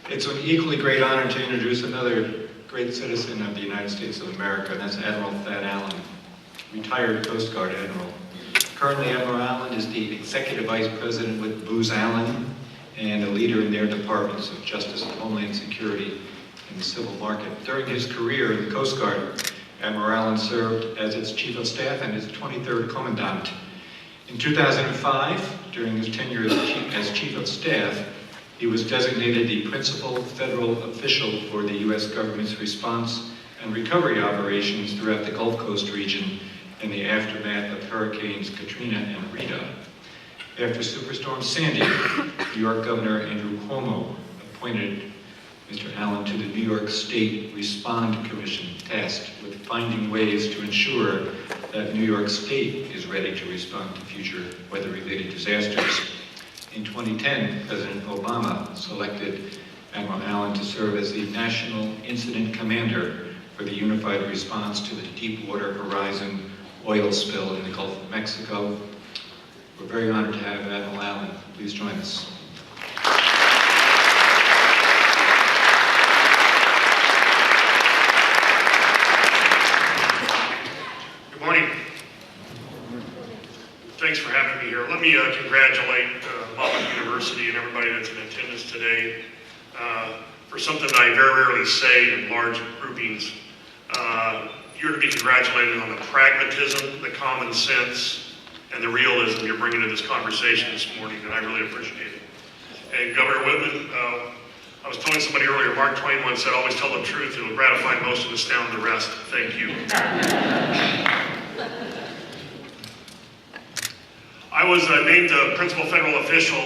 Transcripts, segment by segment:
It's an equally great honor to introduce another great citizen of the United States of America, and that's Admiral Thad Allen, retired Coast Guard Admiral. Currently, Admiral Allen is the Executive Vice President with Booz Allen and a leader in their departments of Justice and Homeland Security and the civil market. During his career in the Coast Guard, Admiral Allen served as its Chief of Staff and its 23rd Commandant. In 2005, during his tenure as Chief of Staff, he was designated the principal federal official for the U.S. government's response and recovery operations throughout the Gulf Coast region in the aftermath of Hurricanes Katrina and Rita. After Superstorm Sandy, New York Governor Andrew Cuomo appointed Mr. Allen to the New York State Respond Commission, tasked with finding ways to ensure that New York State is ready to respond to future weather-related disasters. In 2010, President Obama selected Admiral Allen to serve as the National Incident Commander for the unified response to the Deepwater Horizon oil spill in the Gulf of Mexico. We're very honored to have Admiral Allen. Please join us. Good morning. Thanks for having me here. Let me congratulate Monmouth University and everybody that's in attendance today for something that I very rarely say in large groupings. You're to be congratulated on the pragmatism, the common sense, and the realism you're bringing to this conversation this morning, and I really appreciate it. And Governor Whitman, I was telling somebody earlier, Mark Twain once said, always tell the truth, it'll gratify most and astound the rest. Thank you. I was named the principal federal official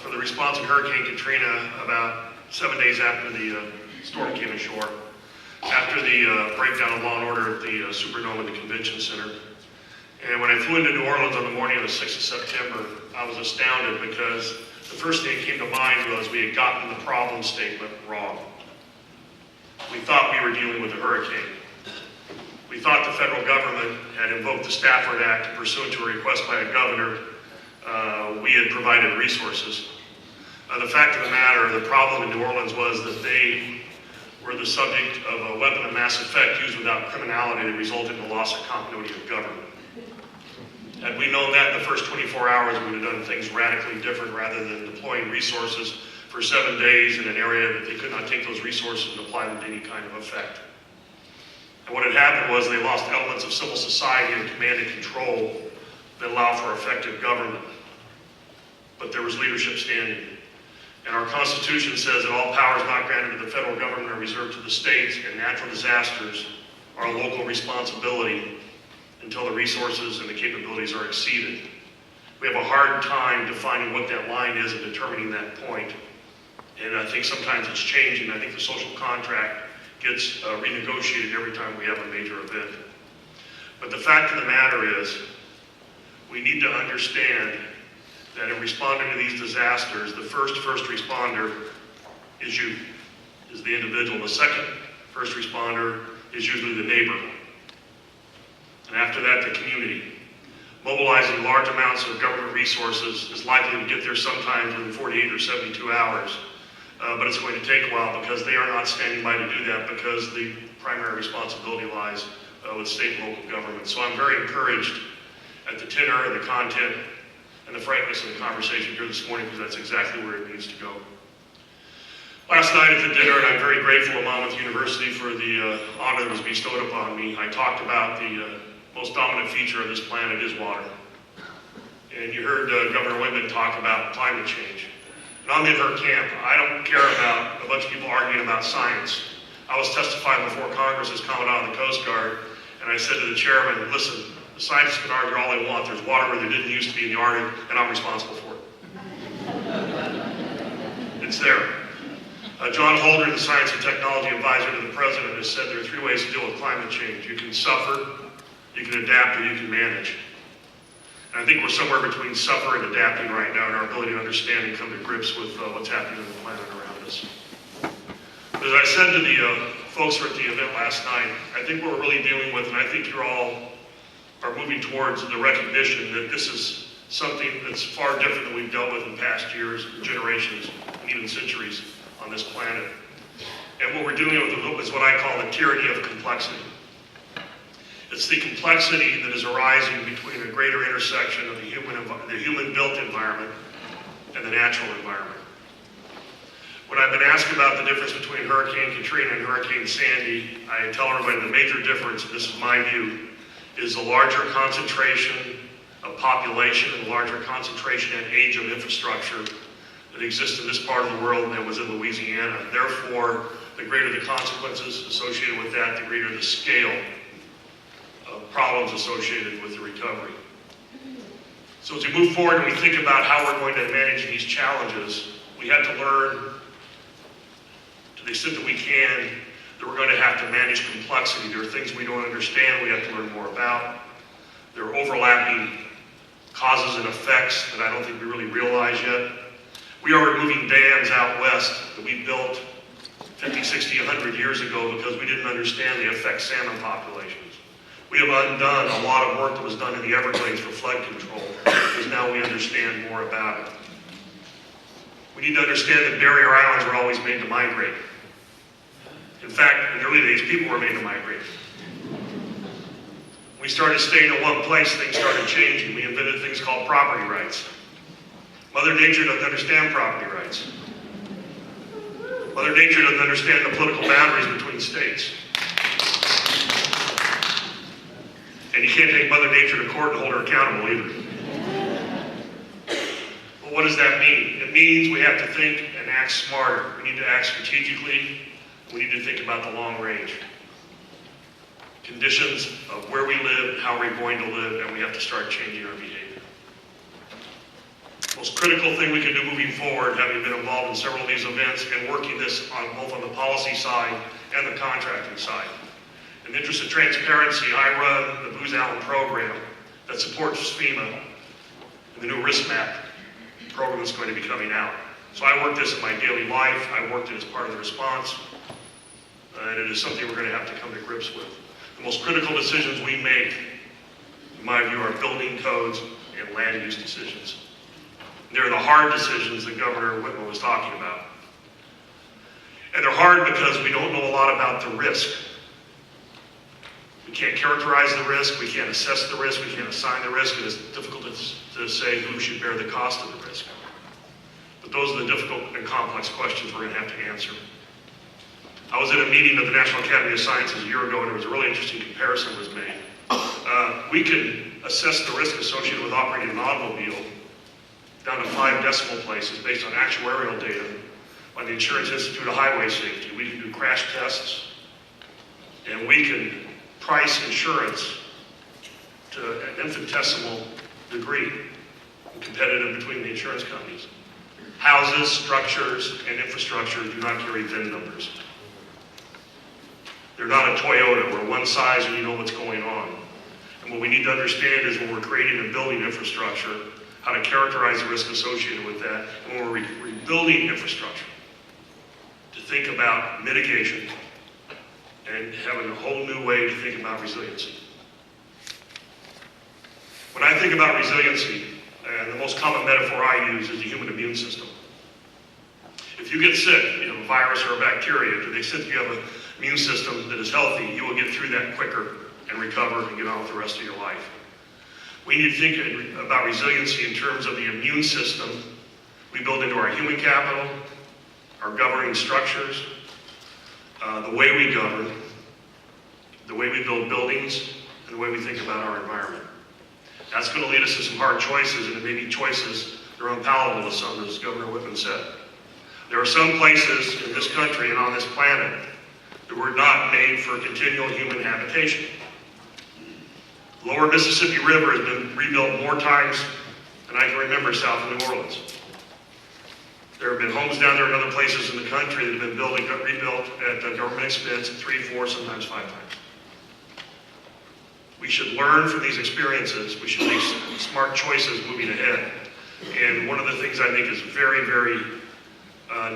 for the response to Hurricane Katrina about 7 days after the storm came ashore, after the breakdown of law and order at the Superdome at the Convention Center. And when I flew into New Orleans on the morning of the 6th of September, I was astounded because the first thing that came to mind was we had gotten the problem statement wrong. We thought we were dealing with a hurricane. We thought the federal government had invoked the Stafford Act pursuant to a request by a governor. We had provided resources. The fact of the matter, the problem in New Orleans was that they were the subject of a weapon of mass effect used without criminality that resulted in the loss of continuity of government. Had we known that in the first 24 hours, we would have done things radically different rather than deploying resources for 7 days in an area that they could not take those resources and apply them to any kind of effect. And what had happened was they lost elements of civil society and command and control that allow for effective government. But there was leadership standing. And our Constitution says that all powers not granted to the federal government are reserved to the states, and natural disasters are a local responsibility until the resources and the capabilities are exceeded. We have a hard time defining what that line is and determining that point. And I think sometimes it's changing. I think the social contract gets renegotiated every time we have a major event. But the fact of the matter is, we need to understand that in responding to these disasters, the first responder is you, is the individual. The second first responder is usually the neighbor. And after that, the community. Mobilizing large amounts of government resources is likely to get there sometimes within 48 or 72 hours. But it's going to take a while because they are not standing by to do that because the primary responsibility lies with state and local government. So I'm very encouraged at the tenor and the content and the frankness of the conversation here this morning because that's exactly where it needs to go. Last night at the dinner, and I'm very grateful to Monmouth University for the honor that was bestowed upon me, I talked about the most dominant feature of this planet is water. And you heard Governor Whitman talk about climate change. And I'm in her camp. I don't care about a bunch of people arguing about science. I was testifying before Congress as Commandant of the Coast Guard, and I said to the chairman, listen, the scientists can argue all they want. There's water where there didn't used to be in the Arctic, and I'm responsible for it. It's there. John Holder, the Science and Technology Advisor to the President, has said there are 3 ways to deal with climate change. You can suffer, you can adapt, or you can manage. And I think we're somewhere between suffer and adapting right now in our ability to understand and come to grips with what's happening on the planet around us. But as I said to the folks who were at the event last night, I think what we're really dealing with, and I think you're all are moving towards the recognition that this is something that's far different than we've dealt with in past years, generations, and even centuries on this planet. And what we're dealing with is what I call the tyranny of complexity. It's the complexity that is arising between a greater intersection of the human-built environment and the natural environment. When I've been asked about the difference between Hurricane Katrina and Hurricane Sandy, I tell everybody the major difference, and this is my view, is the larger concentration of population and the larger concentration and age of infrastructure that exists in this part of the world than was in Louisiana. Therefore, the greater the consequences associated with that, the greater the scale of problems associated with the recovery. So as we move forward and we think about how we're going to manage these challenges, we have to learn, to the extent that we can, that we're going to have to manage complexity. There are things we don't understand, we have to learn more about. There are overlapping causes and effects that I don't think we really realize yet. We are removing dams out west that we built 50, 60, 100 years ago because we didn't understand the effect salmon populations. We have undone a lot of work that was done in the Everglades for flood control because now we understand more about it. We need to understand that barrier islands were always made to migrate. In fact, in the early days, people were made to migrate. We started staying in one place, things started changing. We invented things called property rights. Mother Nature doesn't understand property rights. Mother Nature doesn't understand the political boundaries between states. And you can't take Mother Nature to court and hold her accountable either. Well, what does that mean? It means we have to think and act smarter. We need to act strategically. We need to think about the long range. Conditions of where we live, how we're going to live, and we have to start changing our behavior. The most critical thing we can do moving forward, having been involved in several of these events and working this on both on the policy side and the contracting side. In the interest of transparency, I run the Booz Allen program that supports FEMA and the new risk map program that's going to be coming out. So I work this in my daily life. I worked it as part of the response. And it is something we're going to have to come to grips with. The most critical decisions we make, in my view, are building codes and land use decisions. They're the hard decisions that Governor Whitmer was talking about. And they're hard because we don't know a lot about the risk. We can't characterize the risk, we can't assess the risk, we can't assign the risk, and it's difficult to say who should bear the cost of the risk. But those are the difficult and complex questions we're going to have to answer. I was at a meeting of the National Academy of Sciences a year ago, and there was a really interesting comparison was made. We can assess the risk associated with operating an automobile down to 5 decimal places based on actuarial data by the Insurance Institute of Highway Safety. We can do crash tests, and we can price insurance to an infinitesimal degree, competitive between the insurance companies. Houses, structures, and infrastructure do not carry VIN numbers. They're not a Toyota where one size and you know what's going on. And what we need to understand is when we're creating and building infrastructure, how to characterize the risk associated with that, and when we're rebuilding infrastructure, to think about mitigation and having a whole new way to think about resiliency. When I think about resiliency, the most common metaphor I use is the human immune system. If you get sick, you have a virus or a bacteria, to the extent that you have an immune system that is healthy, you will get through that quicker and recover and get on with the rest of your life. We need to think about resiliency in terms of the immune system we build into our human capital, our governing structures, the way we govern, the way we build buildings, and the way we think about our environment. That's going to lead us to some hard choices, and it may be choices that are unpalatable to some, as Governor Whitman said. There are some places in this country and on this planet that were not made for continual human habitation. The lower Mississippi River has been rebuilt more times than I can remember south of New Orleans. There have been homes down there and other places in the country that have been rebuilt at government expense 3, 4, sometimes 5 times. We should learn from these experiences. We should make smart choices moving ahead. And one of the things I think is very, very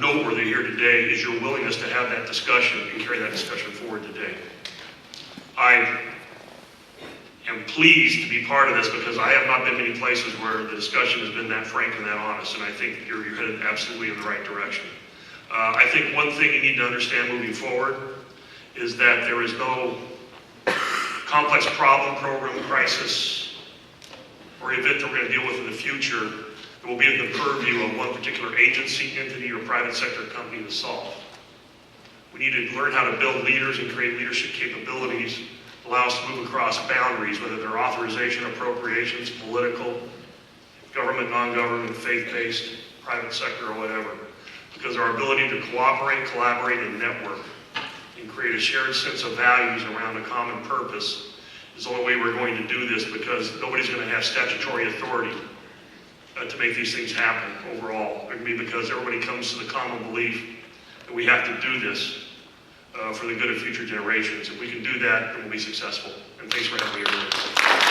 noteworthy here today is your willingness to have that discussion and carry that discussion forward today. I am pleased to be part of this because I have not been many places where the discussion has been that frank and that honest, and I think you're headed absolutely in the right direction. I think one thing you need to understand moving forward is that there is no complex problem, program, crisis, or event that we're going to deal with in the future that will be in the purview of one particular agency, entity, or private sector company to solve. We need to learn how to build leaders and create leadership capabilities, allow us to move across boundaries, whether they're authorization, appropriations, political, government, non-government, faith-based, private sector, or whatever. Because our ability to cooperate, collaborate, and network and create a shared sense of values around a common purpose is the only way we're going to do this, because nobody's going to have statutory authority to make these things happen overall. It can be because everybody comes to the common belief that we have to do this for the good of future generations. If we can do that, then we'll be successful. And thanks for having me here.